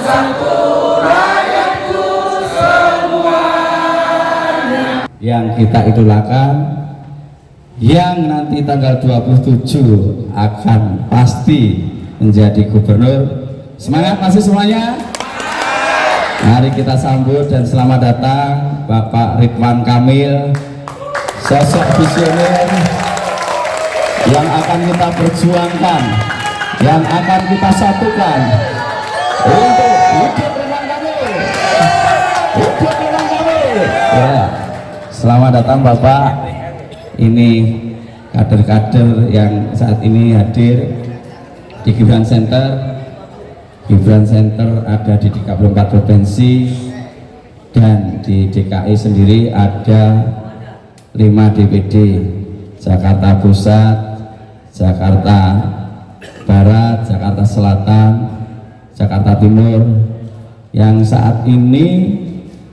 bangsaku, rakyatku semuanya. Yang kita idolakan, yang nanti tanggal 27 akan pasti menjadi gubernur. Semangat masih semuanya? Mari kita sambut dan selamat datang Bapak Ridwan Kamil, sosok visioner yang akan kita perjuangkan, yang akan kita satukan untuk hidup Ridwan Kamil, hidup Ridwan Kamil. Ya, selamat datang Bapak. Ini kader-kader yang saat ini hadir di Gibran Center. Gibran Center ada di 34 provinsi dan di DKI sendiri ada 5 DPD: Jakarta Pusat, Jakarta Barat, Jakarta Selatan, Jakarta Timur, yang saat ini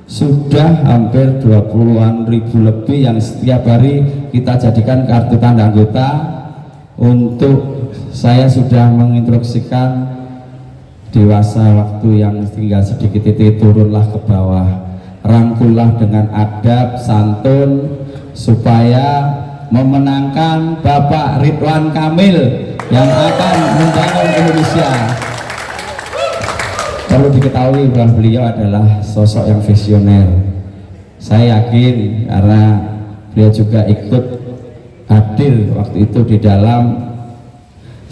sudah hampir 20-an ribu lebih yang setiap hari kita jadikan kartu tanda anggota. Untuk saya sudah menginstruksikan dewasa waktu yang tinggal sedikit itu turunlah ke bawah, rangkullah dengan adab santun supaya memenangkan Bapak Ridwan Kamil yang akan membangun Indonesia. Perlu diketahui bahwa beliau adalah sosok yang visioner. Saya yakin karena beliau juga ikut hadir waktu itu di dalam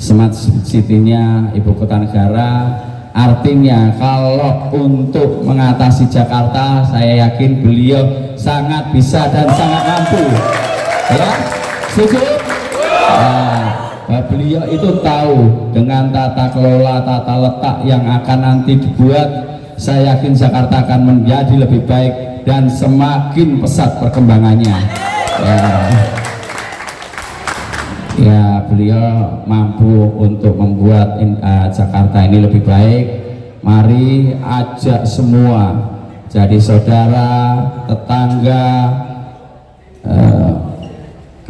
Smart City-nya Ibu Kota Negara. Artinya kalau untuk mengatasi Jakarta, saya yakin beliau sangat bisa dan sangat mampu. Ya, setuju? Nah, beliau itu tahu dengan tata kelola, tata letak yang akan nanti dibuat. Saya yakin Jakarta akan menjadi lebih baik dan semakin pesat perkembangannya. Ya, beliau mampu untuk membuat Jakarta ini lebih baik. Mari ajak semua jadi saudara, tetangga,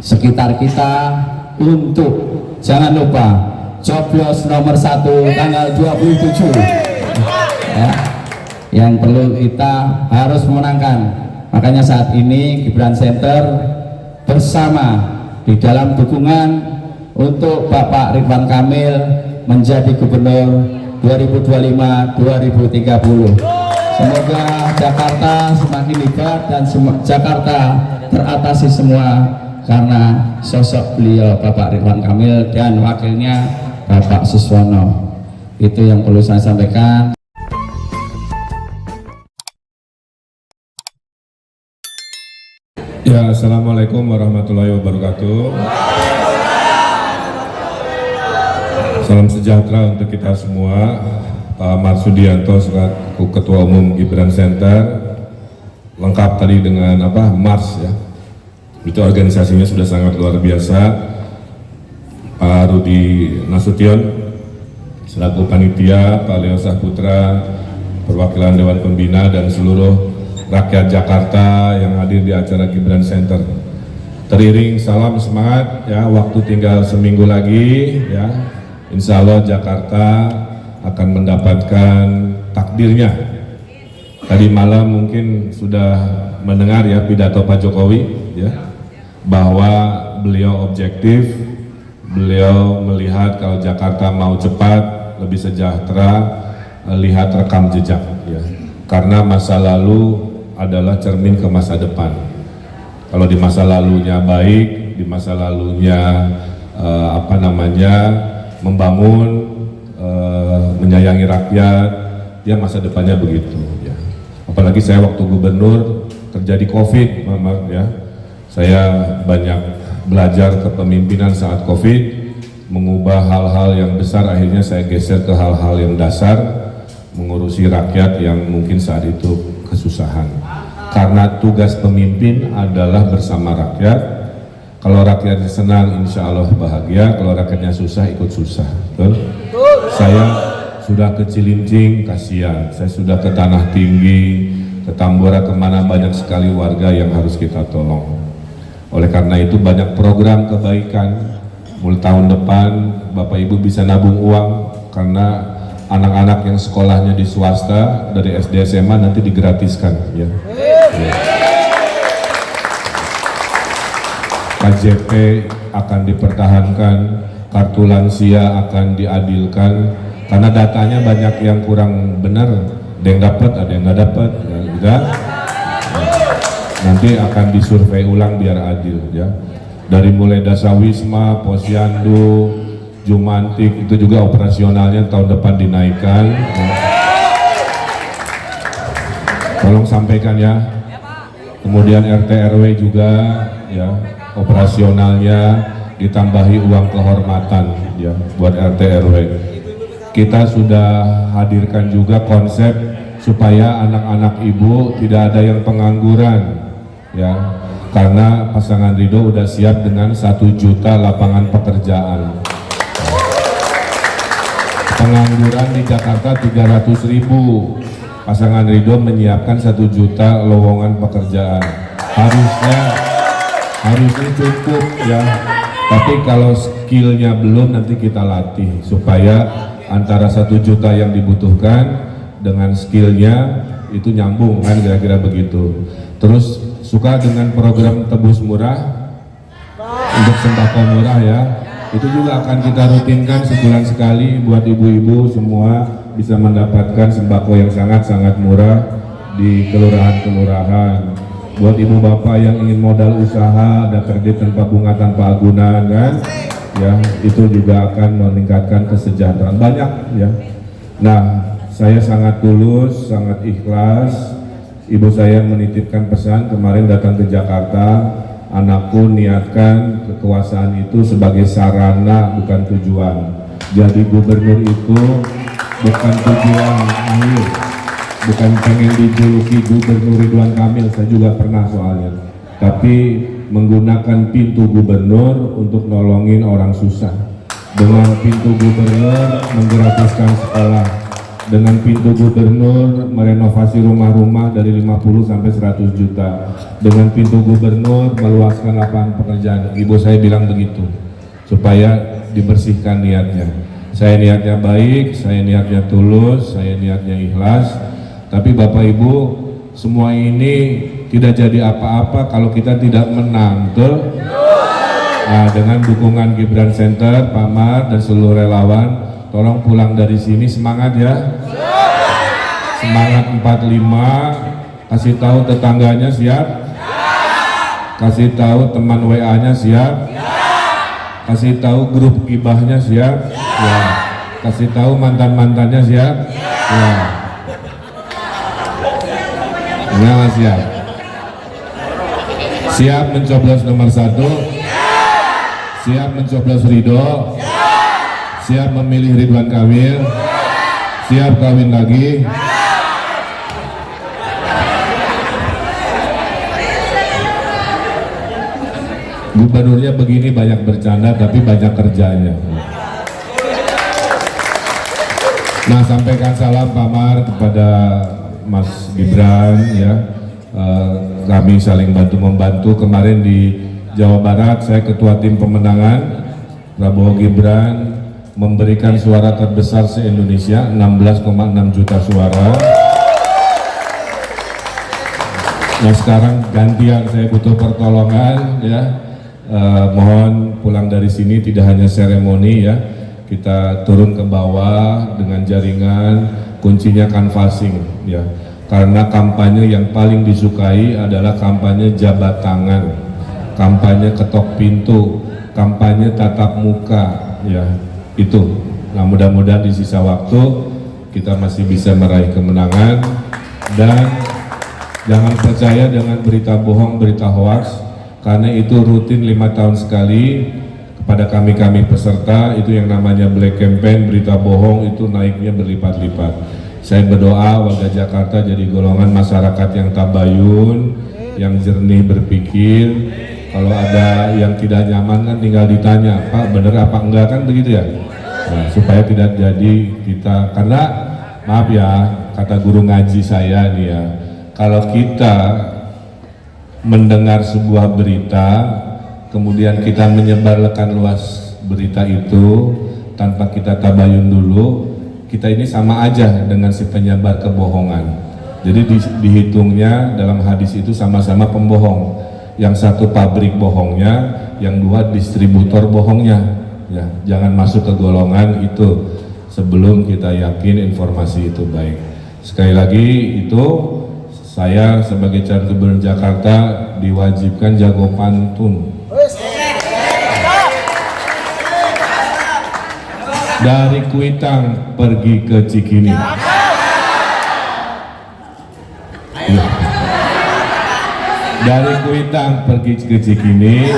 sekitar kita untuk jangan lupa coblos nomor 1 tanggal 27 ya, yang perlu kita harus memenangkan. Makanya saat ini Gibran Center bersama di dalam dukungan untuk Bapak Ridwan Kamil menjadi gubernur 2025-2030. Semoga Jakarta semakin hebat dan Jakarta teratasi semua karena sosok beliau Bapak Ridwan Kamil dan wakilnya Bapak Suswono. Itu yang perlu saya sampaikan. Ya, assalamualaikum warahmatullahi wabarakatuh. Salam sejahtera untuk kita semua. Pak Marsudianto selaku Ketua Umum Gibran Center, lengkap tadi dengan Mars ya. Itu organisasinya sudah sangat luar biasa. Pak Rudi Nasution selaku panitia, Pak Leo Saputra perwakilan Dewan Pembina dan seluruh rakyat Jakarta yang hadir di acara Gibran Center. Teriring salam semangat ya, waktu tinggal seminggu lagi ya. Insya Allah Jakarta akan mendapatkan takdirnya. Tadi malam mungkin sudah mendengar ya pidato Pak Jokowi ya, bahwa beliau objektif, beliau melihat kalau Jakarta mau cepat, lebih sejahtera, lihat rekam jejak ya. Karena masa lalu adalah cermin ke masa depan. Kalau di masa lalunya baik, di masa lalunya membangun, menyayangi rakyat, dia masa depannya begitu ya. Apalagi saya waktu gubernur terjadi COVID, ya. Saya banyak belajar kepemimpinan saat COVID, mengubah hal-hal yang besar, akhirnya saya geser ke hal-hal yang dasar, mengurusi rakyat yang mungkin saat itu kesusahan. Karena tugas pemimpin adalah bersama rakyat. Kalau rakyatnya senang, insya Allah bahagia. Kalau rakyatnya susah, ikut susah. Betul? Saya sudah ke Cilincing, kasihan. Saya sudah ke Tanah Tinggi, ke Tambora, kemana banyak sekali warga yang harus kita tolong. Oleh karena itu banyak program kebaikan. Mulai tahun depan Bapak Ibu bisa nabung uang, karena anak-anak yang sekolahnya di swasta dari SD SMA nanti digratiskan ya. KJP akan dipertahankan, kartu lansia akan diadilkan karena datanya banyak yang kurang benar, ada yang dapat, ada yang nggak dapat ya, gitu. Nanti akan disurvei ulang biar adil ya. Dari mulai Dasawisma, Posyandu, Jumantik itu juga operasionalnya tahun depan dinaikkan ya. Tolong sampaikan ya. Kemudian RT RW juga ya, operasionalnya ditambahi uang kehormatan ya buat RT RW. Kita sudah hadirkan juga konsep supaya anak-anak ibu tidak ada yang pengangguran ya, karena pasangan Ridho udah siap dengan 1 juta lapangan pekerjaan. Pengangguran di Jakarta 300.000, pasangan Ridho menyiapkan 1 juta lowongan pekerjaan. Harusnya cukup ya, tapi kalau skillnya belum nanti kita latih supaya antara 1 juta yang dibutuhkan dengan skillnya itu nyambung kan, kira-kira begitu. Terus suka dengan program tebus murah untuk sembako murah ya, itu juga akan kita rutinkan sebulan sekali buat ibu-ibu semua bisa mendapatkan sembako yang sangat-sangat murah di kelurahan-kelurahan. Buat ibu bapak yang ingin modal usaha, ada kredit tanpa bunga tanpa agunan kan ya, itu juga akan meningkatkan kesejahteraan banyak ya. Nah, saya sangat tulus, sangat ikhlas. Ibu saya menitipkan pesan kemarin datang ke Jakarta, anakku niatkan kekuasaan itu sebagai sarana bukan tujuan. Jadi gubernur itu bukan tujuan akhir, bukan pengen dijuluki Gubernur Ridwan Kamil, saya juga pernah soalnya, tapi menggunakan pintu gubernur untuk nolongin orang susah. Dengan pintu gubernur menggratiskan sekolah, dengan pintu gubernur merenovasi rumah-rumah dari 50 sampai 100 juta, dengan pintu gubernur meluaskan lapangan pekerjaan. Ibu saya bilang begitu supaya dibersihkan niatnya. Saya niatnya baik, saya niatnya tulus, saya niatnya ikhlas, tapi Bapak Ibu semua ini tidak jadi apa-apa kalau kita tidak menang tuh. Nah, dengan dukungan Gibran Center, Pak Mar dan seluruh relawan, tolong pulang dari sini semangat ya. Semangat 45, kasih tahu tetangganya siap? Kasih tahu teman WA-nya siap? Kasih tahu grup gibahnya siap? Ya. Kasih tahu mantan-mantannya siap? Ya. Nah, siap. Siap mencoblos nomor 1? Siap mencoblos Ridho? Siap memilih Ridwan Kamil? Siap kawin lagi? Gubernurnya begini banyak bercanda tapi banyak kerjanya. Nah, sampaikan salam Pak Mar kepada Mas Gibran ya. Kami saling bantu-membantu. Kemarin di Jawa Barat saya ketua tim pemenangan, Prabowo Gibran memberikan suara terbesar se-Indonesia, 16,6 juta suara. Nah, sekarang gantian, saya butuh pertolongan ya. Mohon pulang dari sini tidak hanya seremoni ya, kita turun ke bawah dengan jaringan, kuncinya canvassing ya, karena kampanye yang paling disukai adalah kampanye jabat tangan, kampanye ketok pintu, kampanye tatap muka ya, itu. Nah, mudah-mudahan di sisa waktu kita masih bisa meraih kemenangan, dan jangan percaya dengan berita bohong, berita hoax, karena itu rutin 5 tahun sekali kepada kami peserta. Itu yang namanya black campaign, berita bohong itu naiknya berlipat-lipat. Saya berdoa warga Jakarta jadi golongan masyarakat yang tabayun, yang jernih berpikir. Kalau ada yang tidak nyaman kan tinggal ditanya, Pak bener apa enggak, kan begitu ya. Nah, supaya tidak jadi kita, karena maaf ya kata guru ngaji saya nih ya, kalau kita mendengar sebuah berita, kemudian kita menyebarkan luas berita itu tanpa kita tabayun dulu, kita ini sama aja dengan si penyebar kebohongan. Jadi dihitungnya dalam hadis itu sama-sama pembohong. Yang satu pabrik bohongnya, yang dua distributor bohongnya. Ya, jangan masuk ke golongan itu sebelum kita yakin informasi itu baik. Sekali lagi itu saya sebagai calon gubernur Jakarta diwajibkan jago pantun. Dari Kuitang pergi ke Cikini. Dari Kuitang pergi ke Cikini,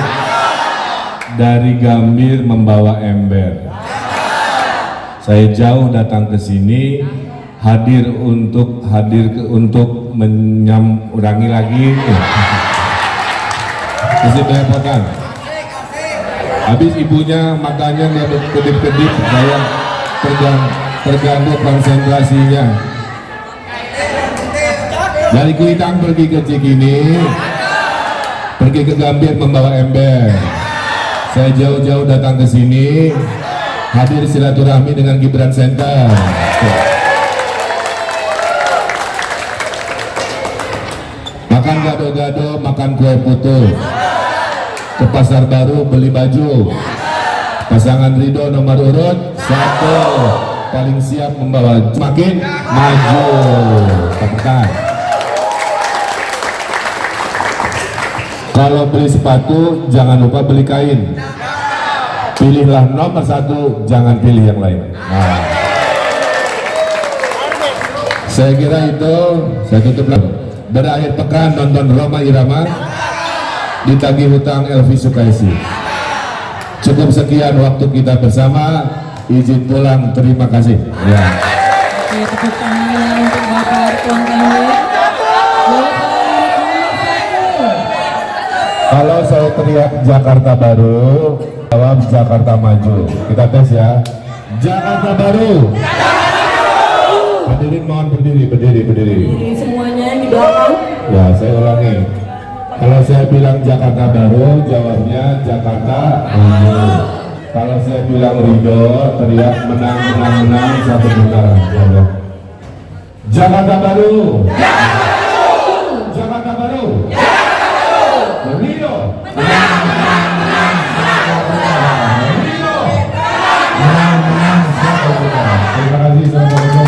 dari Gambir membawa ember. Saya jauh datang ke sini, hadir untuk menyamurangi lagi. Masih belepotan. Habis ibunya matanya nggak kedip-kedip, saya terganggu konsentrasinya. Dari Kuitang pergi ke Cikini, pergi ke Gambir membawa ember. Saya jauh-jauh datang ke sini, hadir silaturahmi dengan Gibran Center. Makan gado-gado, makan kue putu. Ke Pasar Baru beli baju. Pasangan Ridho nomor urut 1 paling siap membawa makin maju. Tekan. Kalau beli sepatu jangan lupa beli kain. Pilihlah nomor 1, jangan pilih yang lain. Nah. Saya kira itu, saya tutup lagi. Berakhir pekan nonton Roma Irama, ditagih hutang Elvi Sukaisi. Cukup sekian waktu kita bersama, izin pulang, terima kasih. Ya. Oke, tepuk tangan untuk Bapak Ridwan Kamil. Kalau saya teriak Jakarta Baru, jawab Jakarta Maju. Kita tes ya. Jakarta Baru. Hadirin mohon berdiri. Jadi semuanya di belakang. Ya, saya ulangi. Kalau saya bilang Jakarta Baru, jawabnya Jakarta Maju. Kalau saya bilang Ridho, teriak menang satu putaran. Ya. Jakarta Baru. Jakarta Baru. Ridho. Terima kasih. Assalamualaikum.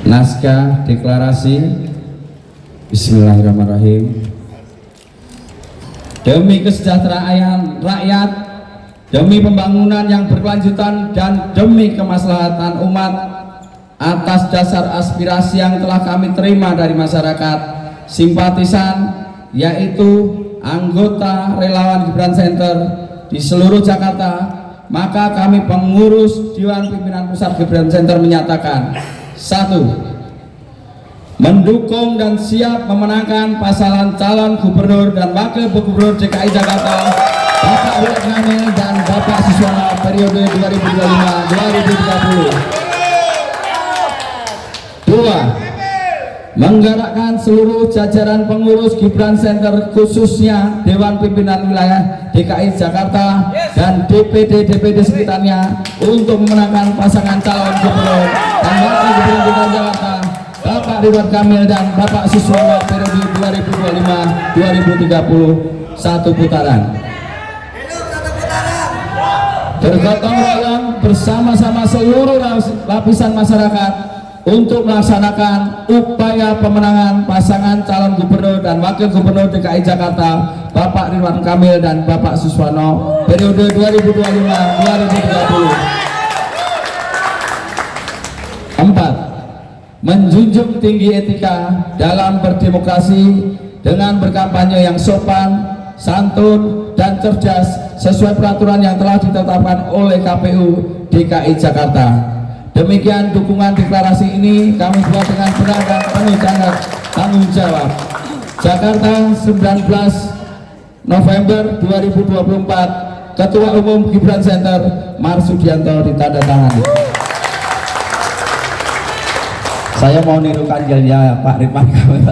Naskah deklarasi. Bismillahirrahmanirrahim. Demi kesejahteraan rakyat, demi pembangunan yang berkelanjutan, dan demi kemaslahatan umat, atas dasar aspirasi yang telah kami terima dari masyarakat simpatisan, yaitu anggota relawan Gibran Center di seluruh Jakarta, maka kami pengurus Dewan Pimpinan Pusat Gibran Center menyatakan: 1. Mendukung dan siap memenangkan pasangan calon gubernur dan wakil gubernur DKI Jakarta Bapak Ridwan Kamil dan Bapak Suswono periode 2025-2030. 2. Menggerakkan seluruh jajaran pengurus Gibran Center, khususnya Dewan Pimpinan Wilayah DKI Jakarta dan DPD sekitarnya, untuk memenangkan pasangan calon gubernur dan wakil gubernur DKI Jakarta Bapak Ridwan Kamil dan Bapak Suswono periode 2025-2030, 1 putaran. Bergotong royong bersama-sama seluruh lapisan masyarakat untuk melaksanakan upaya pemenangan pasangan calon gubernur dan wakil gubernur DKI Jakarta Bapak Ridwan Kamil dan Bapak Suswono periode 2025-2030. 4. Menjunjung tinggi etika dalam berdemokrasi dengan berkampanye yang sopan, santun, dan cerdas sesuai peraturan yang telah ditetapkan oleh KPU DKI Jakarta. Demikian dukungan deklarasi ini kami buat dengan benar dan penuh tanggung jawab. Jakarta, 19 November 2024. Ketua Umum Gibran Center Marsudianto ditandatangani. Saya mau nirukan jadinya Pak Ridwan Kamil.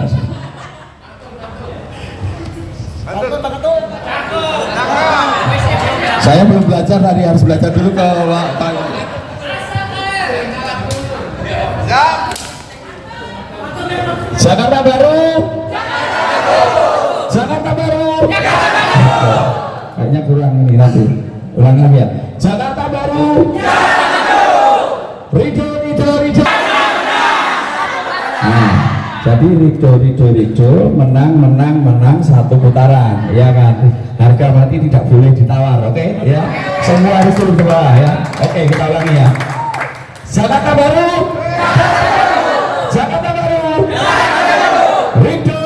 Saya belum belajar tadi, harus belajar dulu ke Pak. Jakarta Baru. Jakarta Baru. Kayaknya kurang ini nanti. Ulang lagi ya. Jakarta Baru. Ridho. Nah, jadi Ridho menang satu putaran, ya kan? Harga mati tidak boleh ditawar, oke? Ya, semua harus turun ke bawah ya. Oke, kita ulangi ya. Jakarta Baru. Jakarta Baru. Ridho.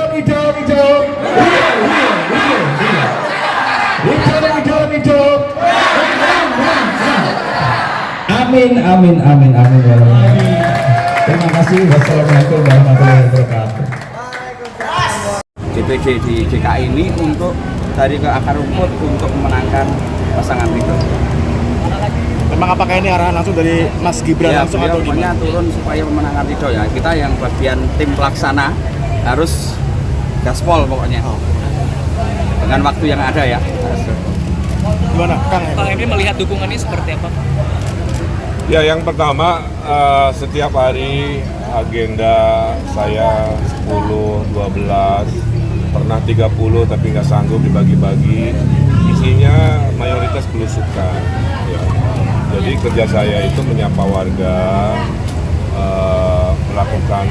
Amin. Terima kasih. Wassalamualaikum warahmatullahi wabarakatuh. DPD di DKI ini untuk dari ke akar rumput untuk memenangkan pasangan Ridho. Memang apakah ini arahan langsung dari Mas Gibran Ya, langsung beliau atau pokoknya gimana? turun supaya memenangkan Ridho ya. Kita yang bagian tim pelaksana harus gaspol pokoknya. Dengan waktu yang ada ya. Gimana, Kang? Kang Emil melihat dukungan ini seperti apa? Ya, yang pertama setiap hari agenda saya 10, 12, pernah 30 tapi nggak sanggup dibagi-bagi. Isinya mayoritas belusukan. Ya. Jadi kerja saya itu menyapa warga, melakukan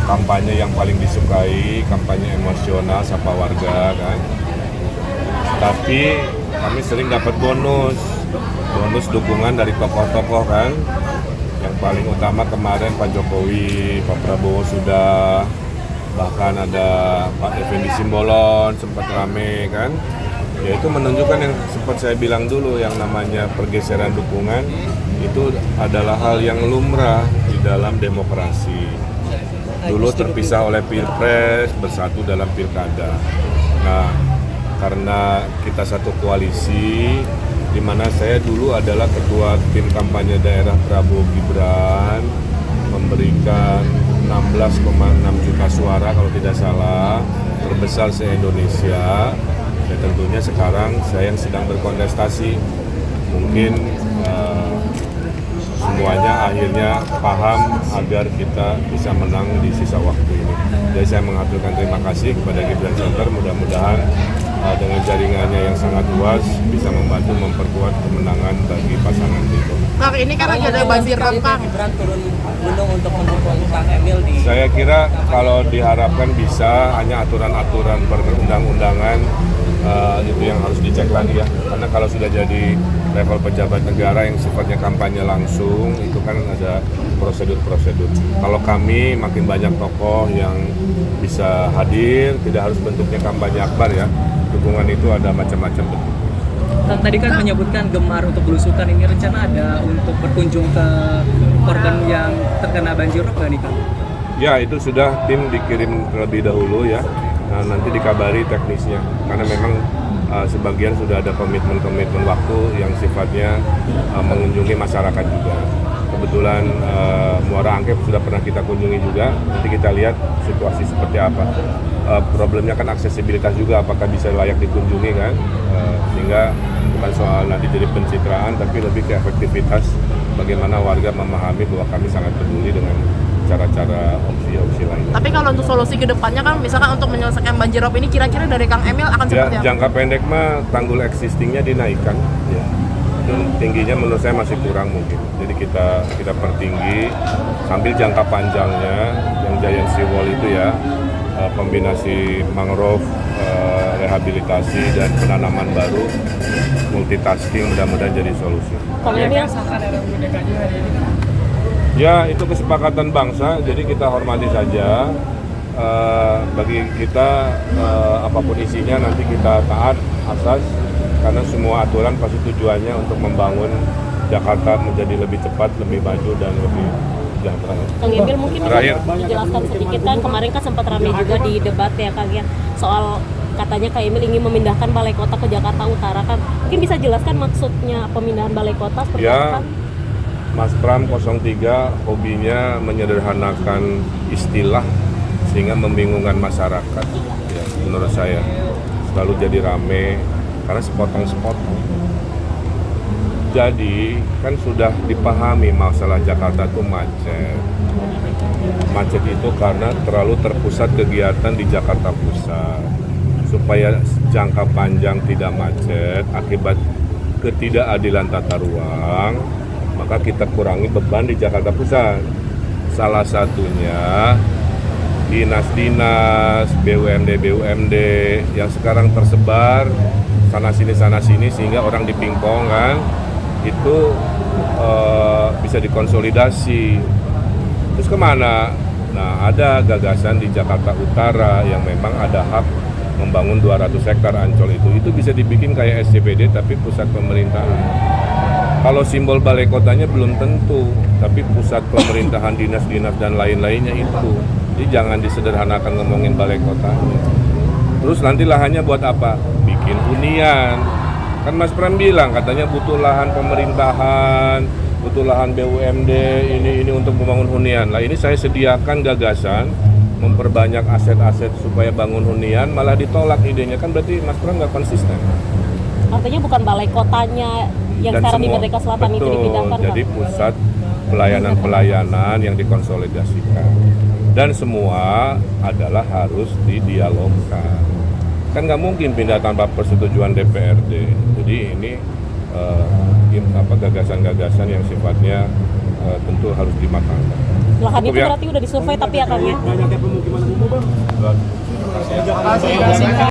kampanye yang paling disukai, kampanye emosional, sapa warga kan. Tapi kami sering dapat bonus dukungan dari tokoh-tokoh kan. Yang paling utama kemarin Pak Jokowi, Pak Prabowo sudah, bahkan ada Pak Effendi Simbolon sempat rame kan. Ya itu menunjukkan yang sempat saya bilang dulu, yang namanya pergeseran dukungan itu adalah hal yang lumrah di dalam demokrasi. Dulu terpisah oleh Pilpres, bersatu dalam Pilkada. Nah, karena kita satu koalisi, di mana saya dulu adalah ketua tim kampanye daerah Prabowo Gibran, memberikan 16,6 juta suara kalau tidak salah, terbesar se-Indonesia. Ya tentunya sekarang saya yang sedang berkontestasi, mungkin semuanya akhirnya paham agar kita bisa menang di sisa waktu ini. Jadi saya mengaturkan terima kasih kepada Gibran Center, mudah-mudahan dengan jaringannya yang sangat luas bisa membantu memperkuat kemenangan bagi pasangan itu. Kang, ini kan lagi ada banjir rob, Kang. Gibran turun gunung untuk mendukung Kang Emil di. Saya kira kalau diharapkan bisa, hanya aturan-aturan perundang-undangan itu yang harus dicek lagi ya. Karena kalau sudah jadi level pejabat negara yang sifatnya kampanye langsung, itu kan ada prosedur-prosedur. Kalau kami makin banyak tokoh yang bisa hadir, tidak harus bentuknya kampanye akbar ya. Dukungan itu ada macam-macam bentuk. Kang tadi kan menyebutkan gemar untuk belusukan, ini rencana ada untuk berkunjung ke korban yang terkena banjir rob nggak nih Kang? Ya itu sudah tim dikirim terlebih dahulu ya. Nah, nanti dikabari teknisnya karena memang sebagian sudah ada komitmen waktu yang sifatnya mengunjungi masyarakat juga. Kebetulan Muara Angke sudah pernah kita kunjungi juga. Nanti kita lihat situasi seperti apa. Problemnya kan aksesibilitas juga, apakah bisa layak dikunjungi kan, sehingga bukan soal nanti jadi pencitraan tapi lebih ke efektivitas bagaimana warga memahami bahwa kami sangat peduli dengan cara-cara opsi-opsi lain. Tapi kalau untuk solusi ke depannya kan, misalkan untuk menyelesaikan banjir rob ini, kira-kira dari Kang Emil akan Ya, seperti apa? jangka pendek mah tanggul existingnya dinaikkan, ya. Itu tingginya menurut saya masih kurang mungkin. Jadi kita pertinggi sambil jangka panjangnya yang giant sea wall itu ya, kombinasi mangrove, rehabilitasi dan penanaman baru, multitasking mudah-mudahan jadi solusi. Kang Emil, Ya itu kesepakatan bangsa, jadi kita hormati saja. Bagi kita apapun isinya nanti kita taat asas, karena semua aturan pasti tujuannya untuk membangun Jakarta menjadi lebih cepat, lebih maju dan lebih sejahtera. Kang Emil mungkin Terakhir. bisa dijelaskan sedikit kan, kemarin kan sempat ramai juga di debat ya Kang ya, soal katanya Kang Emil ingin memindahkan balai kota ke Jakarta Utara kan, mungkin bisa jelaskan maksudnya pemindahan balai kota seperti Ya, apa? Mas Pram 03 hobinya menyederhanakan istilah sehingga membingungkan masyarakat. Ya, menurut saya selalu jadi rame karena sepotong-sepotong. Jadi kan sudah dipahami masalah Jakarta itu macet. Macet itu karena terlalu terpusat kegiatan di Jakarta Pusat. Supaya jangka panjang tidak macet akibat ketidakadilan tata ruang, maka kita kurangi beban di Jakarta Pusat. Salah satunya dinas-dinas, BUMD yang sekarang tersebar sana sini sehingga orang dipingpong kan, itu bisa dikonsolidasi. Terus kemana? Nah, ada gagasan di Jakarta Utara yang memang ada hak membangun 200 hektar Ancol itu bisa dibikin kayak SCBD tapi pusat pemerintahan. Kalau simbol balai kotanya belum tentu, tapi pusat pemerintahan dinas-dinas dan lain-lainnya itu. Jadi jangan disederhanakan ngomongin balai kotanya. Terus nanti lahannya buat apa? Bikin hunian. Kan Mas Pram bilang katanya butuh lahan pemerintahan, butuh lahan BUMD ini untuk membangun hunian. Lah ini saya sediakan gagasan memperbanyak aset-aset supaya bangun hunian, malah ditolak idenya, kan berarti Mas Pram nggak konsisten. Artinya bukan balai kotanya yang Dan sekarang di semua, Merdeka Selatan itu betul, dipindahkan. jadi pusat pelayanan-pelayanan yang dikonsolidasikan. Dan semua adalah harus didialogkan. Kan nggak mungkin pindah tanpa persetujuan DPRD. Jadi ini gagasan-gagasan yang sifatnya tentu harus dimatangkan. Lahan itu Ya. berarti udah disurvei tapi ya Kang ya? Banyaknya pemukiman umum, Bang. Terima kasih.